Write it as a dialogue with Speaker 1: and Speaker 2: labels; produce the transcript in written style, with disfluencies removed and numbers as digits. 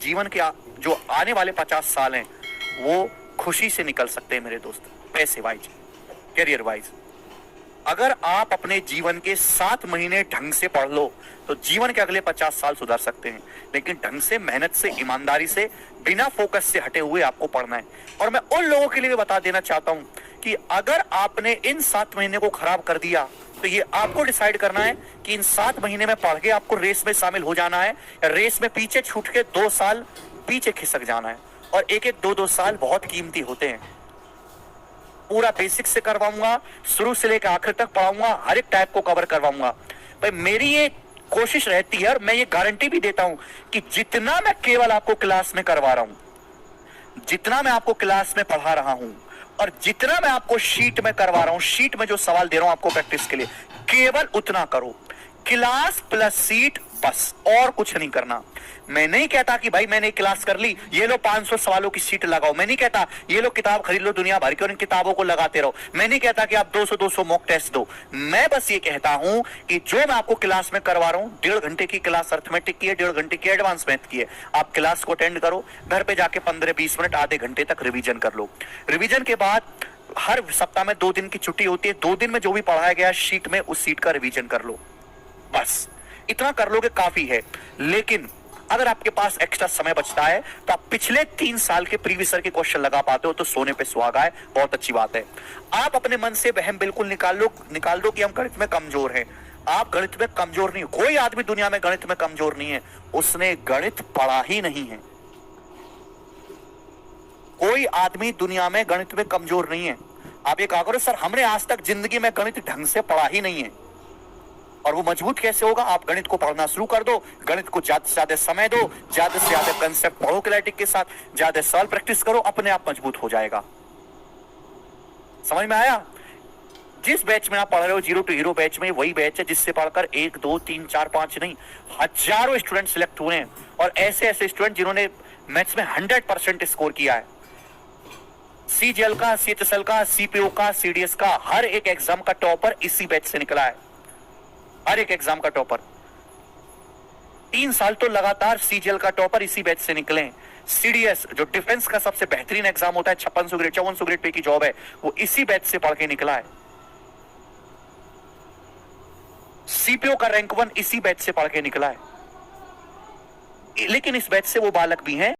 Speaker 1: जीवन के जो आने वाले 50 साल हैं वो खुशी से निकल सकते हैं मेरे दोस्त, पैसे वाइज, करियर वाइज। अगर आप अपने जीवन के 7 महीने ढंग से पढ़ लो तो जीवन के अगले 50 साल सुधर सकते हैं। लेकिन ढंग से, मेहनत से, ईमानदारी से, बिना फोकस से हटे हुए आपको पढ़ना है। और मैं उन लोगों के लिए भी बता देना चाहता हूं कि अगर आपने इन 7 महीने को खराब कर दिया तो ये आपको डिसाइड करना है कि इन 7 महीने में पढ़ के आपको रेस में शामिल हो जाना है या रेस में पीछे छूट के 2 साल पीछे खिसक जाना है। और एक एक 2-2 साल बहुत कीमती होते हैं। पूरा बेसिक से करवाऊंगा, शुरू से लेकर आखिर तक पढ़ाऊंगा, हर एक टाइप को कवर करवाऊंगा। भाई मेरी ये कोशिश रहती है और मैं ये गारंटी भी देता हूं कि जितना मैं केवल आपको क्लास में करवा रहा हूं, जितना मैं आपको क्लास में पढ़ा रहा हूं और जितना मैं आपको शीट में करवा रहा हूं, शीट में जो सवाल दे रहा हूं आपको प्रैक्टिस के लिए, केवल उतना करो। क्लास प्लस सीट, बस, और कुछ नहीं करना। मैं नहीं कहता कि भाई मैंने क्लास कर ली, ये लो 500 सवालों की सीट लगाओ। मैं नहीं कहता ये लो किताब खरीद लो दुनिया भर की और इन किताबों को लगाते रहो। मैं नहीं कहता कि आप 200-200 मॉक टेस्ट दो। मैं बस ये कहता हूं कि जो मैं आपको क्लास में करवा रहा हूं, 1.5 घंटे की क्लास अर्थमेटिक की है, 1.5 घंटे की एडवांस मैथ की है। आप क्लास को अटेंड करो, घर पे जाके 15-20 मिनट, आधे घंटे तक रिवीजन कर लो। रिवीजन के बाद हर सप्ताह में 2 दिन की छुट्टी होती है, 2 दिन में जो भी पढ़ाया गया शीट में, उस सीट का रिवीजन कर लो। बस इतना कर लोगे काफी है। लेकिन अगर आपके पास एक्स्ट्रा समय बचता है तो आप पिछले 3 साल के प्रीवियस ईयर के क्वेश्चन लगा पाते हो तो सोने पे सुहागा है, बहुत अच्छी बात है। आप अपने मन से वहम बिल्कुल निकाल दो कि हम गणित में कमजोर हैं। आप गणित में कमजोर नहीं हो। कोई आदमी दुनिया में गणित में कमजोर नहीं है, उसने गणित पढ़ा ही नहीं है। कोई आदमी दुनिया में गणित में कमजोर नहीं है। आप ये कहा करो सर हमने आज तक जिंदगी में गणित ढंग से पढ़ा ही नहीं है। और वो मजबूत कैसे होगा? आप गणित को पढ़ना शुरू कर दो, गणित को ज्यादा से ज्यादा समय दो, ज्यादा से ज्यादा कंसेप्ट पढ़ो क्लैरिटी के साथ, ज्यादा सवाल प्रैक्टिस करो, अपने आप मजबूत हो जाएगा। समझ में आया? जिस बैच में आप पढ़ रहे हो, जीरो टू हीरो बैच में, वही बैच है जिससे पढ़कर 1, 2, 3, 4, 5 नहीं, हजारों स्टूडेंट सिलेक्ट हुए हैं। और ऐसे ऐसे स्टूडेंट जिन्होंने मैथ्स में 100% स्कोर किया है। सीजीएल का, सीएचएसएल का, सीपीओ का, सीडीएस का, हर एक एग्जाम का टॉपर इसी बैच से निकला है। हर एक एग्जाम का टॉपर। 3 साल तो लगातार सीजीएल का टॉपर इसी बैच से निकले। सीडीएस जो डिफेंस का सबसे बेहतरीन एग्जाम होता है, 5600 ग्रेड 5400 ग्रेड पे की जॉब है, वो इसी बैच से पढ़ के निकला है। सीपीओ का रैंक 1 इसी बैच से पढ़ के निकला है। लेकिन इस बैच से वो बालक भी हैं